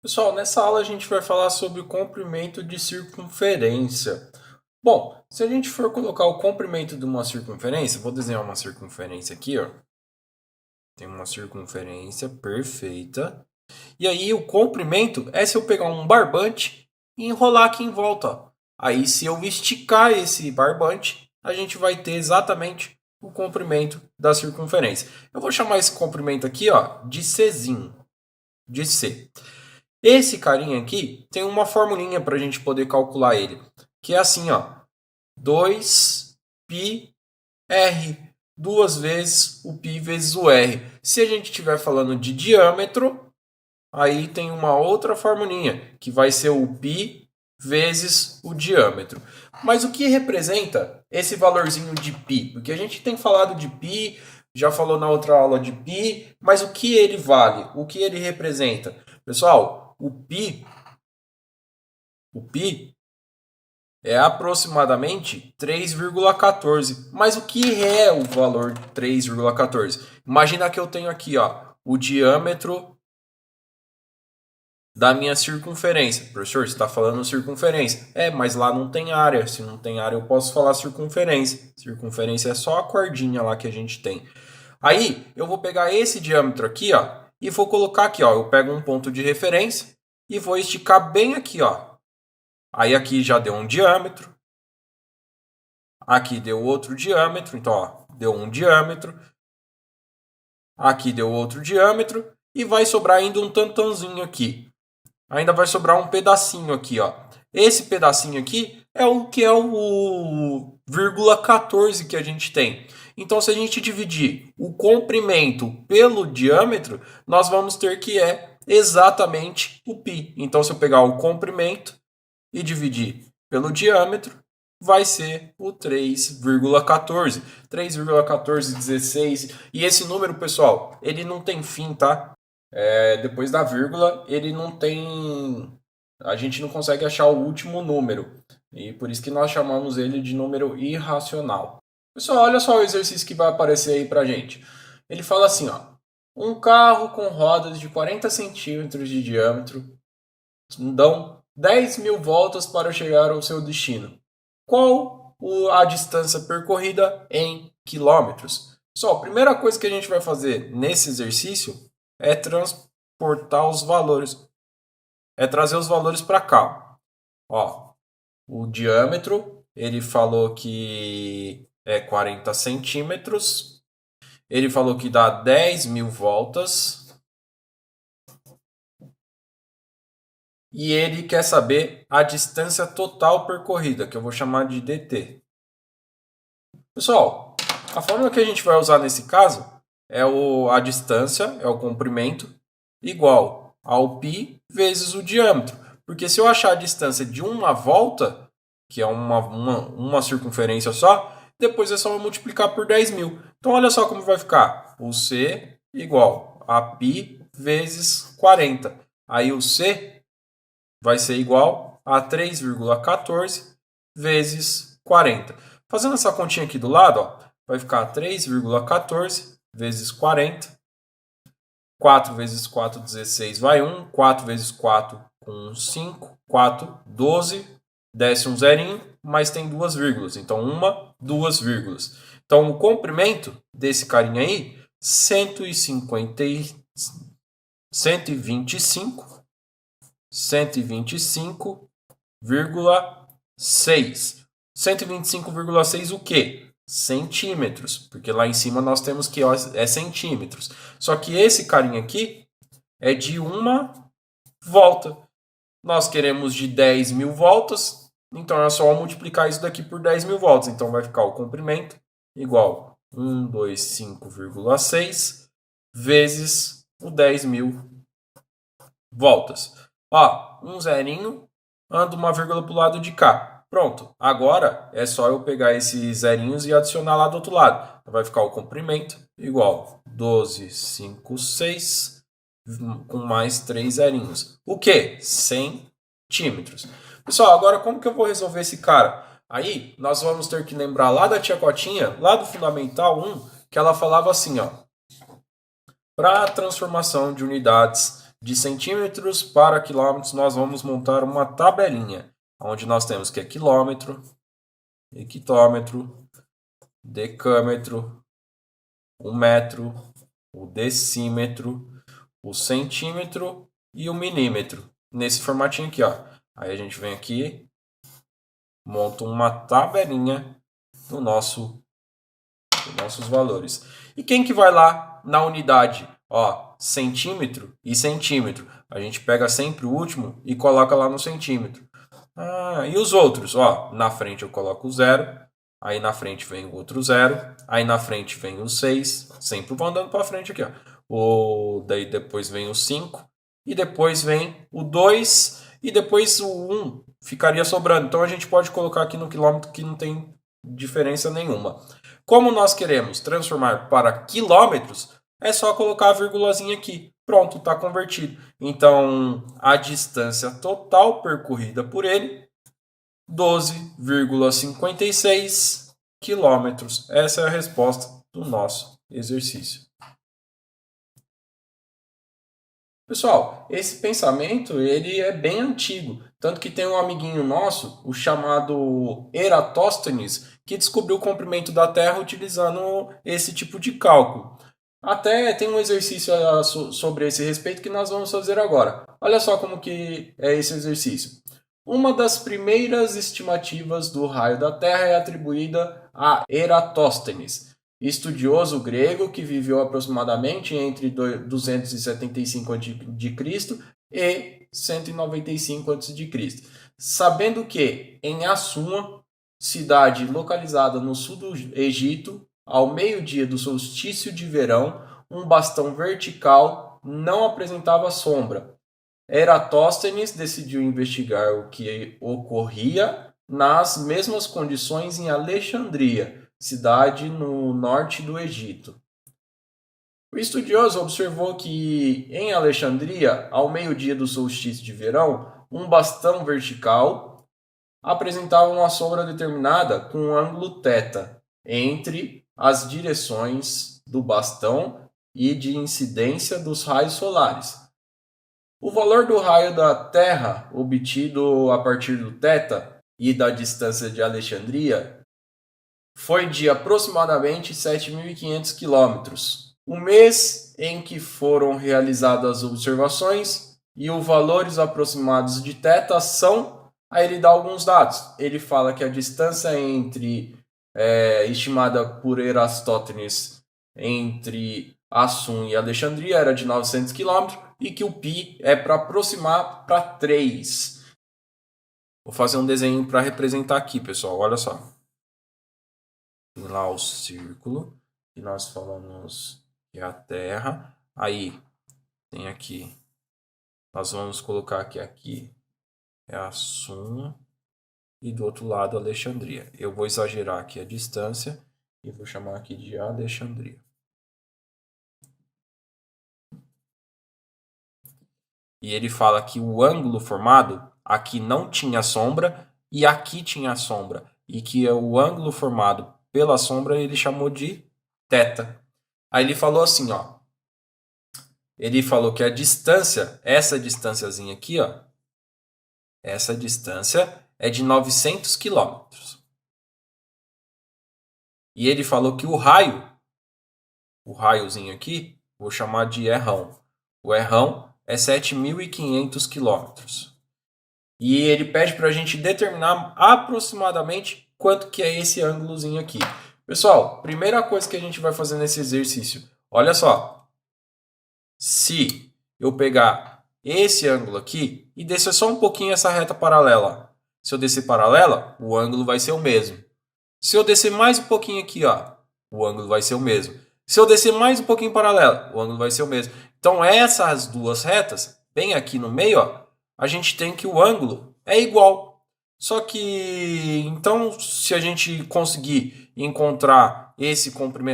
Pessoal, nessa aula a gente vai falar sobre o comprimento de circunferência. Bom, se a gente for colocar o comprimento de uma circunferência, vou desenhar uma circunferência aqui, ó. Tem uma circunferência perfeita. E aí o comprimento é se eu pegar um barbante e enrolar aqui em volta, ó. Aí se eu esticar esse barbante, a gente vai ter exatamente o comprimento da circunferência. Eu vou chamar esse comprimento aqui, ó, de Czinho, de C. Esse carinha aqui tem uma formulinha para a gente poder calcular ele, que é assim, ó, 2πr, duas vezes o π vezes o r. Se a gente estiver falando de diâmetro, aí tem uma outra formulinha, que vai ser o π vezes o diâmetro. Mas o que representa esse valorzinho de π? Porque a gente tem falado de π, já falou na outra aula de π, mas o que ele vale? O que ele representa? Pessoal, o π é aproximadamente 3,14. Mas o que é o valor 3,14? Imagina que eu tenho aqui, ó, o diâmetro da minha circunferência. Professor, você está falando circunferência. É, mas lá não tem área. Se não tem área, eu posso falar circunferência. Circunferência é só a cordinha lá que a gente tem. Aí, eu vou pegar esse diâmetro aqui, ó, e vou colocar aqui, ó. Eu pego um ponto de referência e vou esticar bem aqui, ó. Aí aqui já deu um diâmetro. Aqui deu outro diâmetro. Então, ó, deu um diâmetro. Aqui deu outro diâmetro. E vai sobrar ainda um tantãozinho aqui. Ainda vai sobrar um pedacinho aqui, ó. Esse pedacinho aqui é o que é o 0,14 que a gente tem. Então, se a gente dividir o comprimento pelo diâmetro, nós vamos ter que é exatamente o π. Então, se eu pegar o comprimento e dividir pelo diâmetro, vai ser o 3,14. 3,1416. E esse número, pessoal, ele não tem fim, tá? Depois da vírgula, ele não tem. A gente não consegue achar o último número. E por isso que nós chamamos ele de número irracional. Pessoal, olha só o exercício que vai aparecer aí pra gente. Ele fala assim, ó. Um carro com rodas de 40 centímetros de diâmetro dão 10.000 voltas para chegar ao seu destino. Qual a distância percorrida em quilômetros? Só, a primeira coisa que a gente vai fazer nesse exercício é transportar os valores, é trazer os valores para cá. Ó, o diâmetro, ele falou que é 40 centímetros, ele falou que dá 10.000 voltas, e ele quer saber a distância total percorrida, que eu vou chamar de dt. Pessoal, a fórmula que a gente vai usar nesse caso é a distância, é o comprimento, igual ao π vezes o diâmetro. Porque se eu achar a distância de uma volta, que é uma circunferência só, depois é só eu multiplicar por 10.000. Então olha só como vai ficar. O C igual a π vezes 40. Aí o C vai ser igual a 3,14 vezes 40. Fazendo essa continha aqui do lado, ó, vai ficar 3,14 vezes 40. 4 vezes 4, 16, vai 1. 4 vezes 4, 1, 5. 4, 12. Desce um zerinho, mas tem duas vírgulas. Então, duas vírgulas. Então, o comprimento desse carinha aí, 125,6. 125,6 o quê? Centímetros, porque lá em cima nós temos que é centímetros. Só que esse carinha aqui é de uma volta. Nós queremos de 10.000 voltas, então é só multiplicar isso daqui por 10.000 voltas. Então vai ficar o comprimento igual 125,6 vezes o 10.000 voltas. Ó, um zerinho, anda uma vírgula para o lado de cá. Pronto, agora é só eu pegar esses zerinhos e adicionar lá do outro lado. Então vai ficar o comprimento igual 12,56 com mais 3 zerinhos. O que? Centímetros. Pessoal, agora como que eu vou resolver esse cara? Aí nós vamos ter que lembrar lá da tia Cotinha, lá do Fundamental 1, que ela falava assim, ó. Para a transformação de unidades De centímetros para quilômetros, nós vamos montar uma tabelinha, onde nós temos que é quilômetro, hectômetro, decâmetro, o metro, o decímetro, o centímetro e o milímetro. Nesse formatinho aqui, ó. Aí a gente vem aqui, monta uma tabelinha dos nossos valores. E quem que vai lá na unidade? Ó, centímetro e centímetro. A gente pega sempre o último e coloca lá no centímetro. E os outros? Ó, na frente eu coloco o 0, aí na frente vem o outro 0, aí na frente vem o 6, sempre vou andando para frente aqui, ó. Daí depois vem o 5, e depois vem o 2, e depois o 1 ficaria sobrando. Então a gente pode colocar aqui no quilômetro que não tem diferença nenhuma. Como nós queremos transformar para quilômetros, é só colocar a vírgulazinha aqui. Pronto, está convertido. Então, a distância total percorrida por ele, 12,56 quilômetros. Essa é a resposta do nosso exercício. Pessoal, esse pensamento ele é bem antigo, tanto que tem um amiguinho nosso, o chamado Eratóstenes, que descobriu o comprimento da Terra utilizando esse tipo de cálculo. Até tem um exercício sobre esse respeito que nós vamos fazer agora. Olha só como que é esse exercício. Uma das primeiras estimativas do raio da Terra é atribuída a Eratóstenes, estudioso grego que viveu aproximadamente entre 275 a.C. e 195 a.C., sabendo que em Assua, cidade localizada no sul do Egito, ao meio-dia do solstício de verão, um bastão vertical não apresentava sombra. Eratóstenes decidiu investigar o que ocorria nas mesmas condições em Alexandria, cidade no norte do Egito. O estudioso observou que em Alexandria, ao meio-dia do solstício de verão, um bastão vertical apresentava uma sombra determinada com um ângulo θ entre as direções do bastão e de incidência dos raios solares. O valor do raio da Terra obtido a partir do θ e da distância de Alexandria foi de aproximadamente 7.500 quilômetros. O mês em que foram realizadas as observações e os valores aproximados de θ são... Aí ele dá alguns dados. Ele fala que a distância estimada por Eratóstenes entre Assum e Alexandria era de 900 km e que o π é para aproximar para 3. Vou fazer um desenho para representar aqui, pessoal. Olha só. Tem lá o círculo que nós falamos que é a Terra. Aí tem aqui. Nós vamos colocar que aqui é Assum e do outro lado Alexandria. Eu vou exagerar aqui a distância e vou chamar aqui de Alexandria. E ele fala que o ângulo formado aqui não tinha sombra e aqui tinha sombra. E que o ângulo formado pela sombra ele chamou de θ. Aí ele falou assim, ó. Ele falou que a distância, essa distânciazinha aqui, ó. Essa distância é de 900 quilômetros. E ele falou que o raiozinho aqui, vou chamar de errão. O errão é 7.500 quilômetros. E ele pede para a gente determinar aproximadamente quanto que é esse ângulozinho aqui. Pessoal, primeira coisa que a gente vai fazer nesse exercício. Olha só. Se eu pegar esse ângulo aqui e descer só um pouquinho essa reta paralela. Se eu descer paralela, o ângulo vai ser o mesmo. Se eu descer mais um pouquinho aqui, ó, o ângulo vai ser o mesmo. Se eu descer mais um pouquinho paralela, o ângulo vai ser o mesmo. Então, essas duas retas, bem aqui no meio, ó, a gente tem que o ângulo é igual. Só que, então, se a gente conseguir encontrar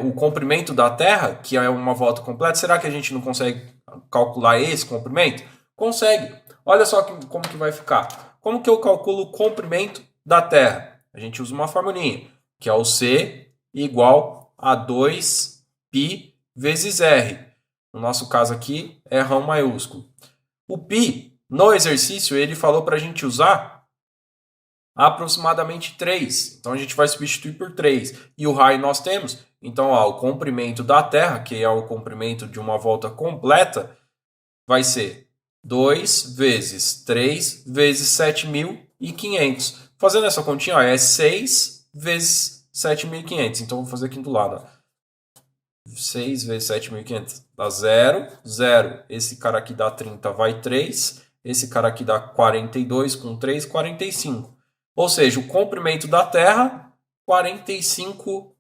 o comprimento da Terra, que é uma volta completa, será que a gente não consegue calcular esse comprimento? Consegue. Olha só como que vai ficar. Como que eu calculo o comprimento da Terra? A gente usa uma formulinha, que é o C igual a 2π vezes R. No nosso caso aqui, é rho maiúsculo. O π, no exercício, ele falou para a gente usar aproximadamente 3. Então, a gente vai substituir por 3. E o raio nós temos. Então, ó, o comprimento da Terra, que é o comprimento de uma volta completa, vai ser 2 vezes 3 vezes 7.500. Fazendo essa continha, ó, é 6 vezes 7.500. Então, vou fazer aqui do lado. Ó. 6 vezes 7.500 dá 0. 0. Esse cara aqui dá 30, vai 3. Esse cara aqui dá 42 com 3, 45. Ou seja, o comprimento da Terra, 45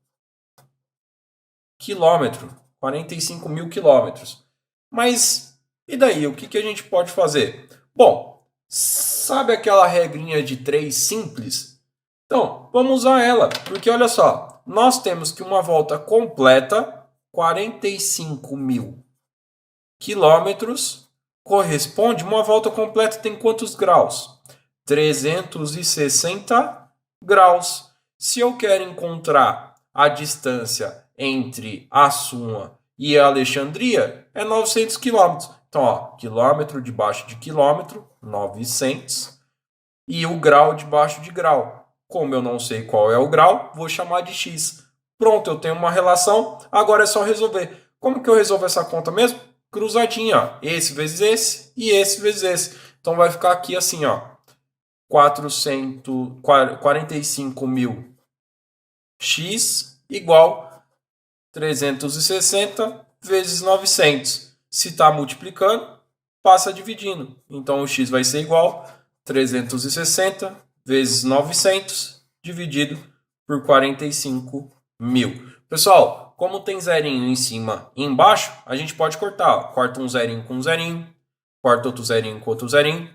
quilômetros. 45 mil quilômetros. Mas, e daí? O que a gente pode fazer? Bom, sabe aquela regrinha de 3 simples? Então, vamos usar ela. Porque, olha só, nós temos que uma volta completa, 45 mil quilômetros, corresponde, uma volta completa tem quantos graus? 360 graus. Se eu quero encontrar a distância entre Assúa e Alexandria, é 900 quilômetros. Então, ó, quilômetro debaixo de quilômetro, 900. E o grau debaixo de grau. Como eu não sei qual é o grau, vou chamar de x. Pronto, eu tenho uma relação, agora é só resolver. Como que eu resolvo essa conta mesmo? Cruzadinha, ó. Esse vezes esse e esse vezes esse. Então vai ficar aqui assim, ó. 45 mil x igual 360 vezes 900. Se está multiplicando, passa dividindo. Então o x vai ser igual 360 vezes 900 dividido por 45 mil. Pessoal, como tem zerinho em cima e embaixo, a gente pode cortar. Ó. Corta um zerinho com um zerinho, corta outro zerinho com outro zerinho,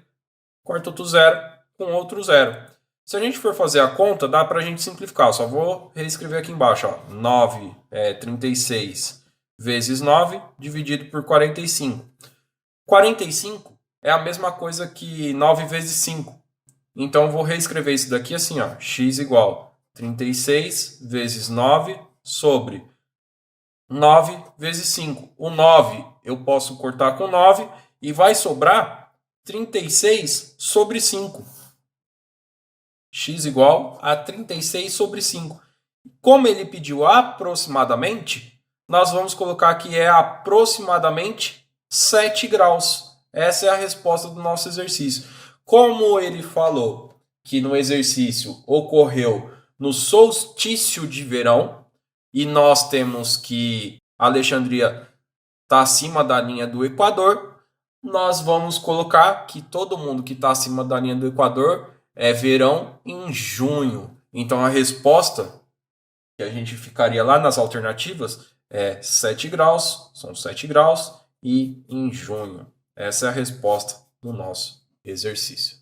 corta outro zero com outro zero. Se a gente for fazer a conta, dá para a gente simplificar. Só vou reescrever aqui embaixo. Ó. 9 é 36 vezes 9 dividido por 45. 45 é a mesma coisa que 9 vezes 5. Então, eu vou reescrever isso daqui assim. Ó. X igual 36 vezes 9 sobre 9 vezes 5. O 9 eu posso cortar com 9 e vai sobrar 36 sobre 5. X igual a 36 sobre 5. Como ele pediu aproximadamente, nós vamos colocar que é aproximadamente 7 graus. Essa é a resposta do nosso exercício. Como ele falou que no exercício ocorreu no solstício de verão, e nós temos que Alexandria está acima da linha do Equador, nós vamos colocar que todo mundo que está acima da linha do Equador é verão em junho. Então a resposta que a gente ficaria lá nas alternativas é 7 graus, são 7 graus, e em junho. Essa é a resposta do nosso exercício.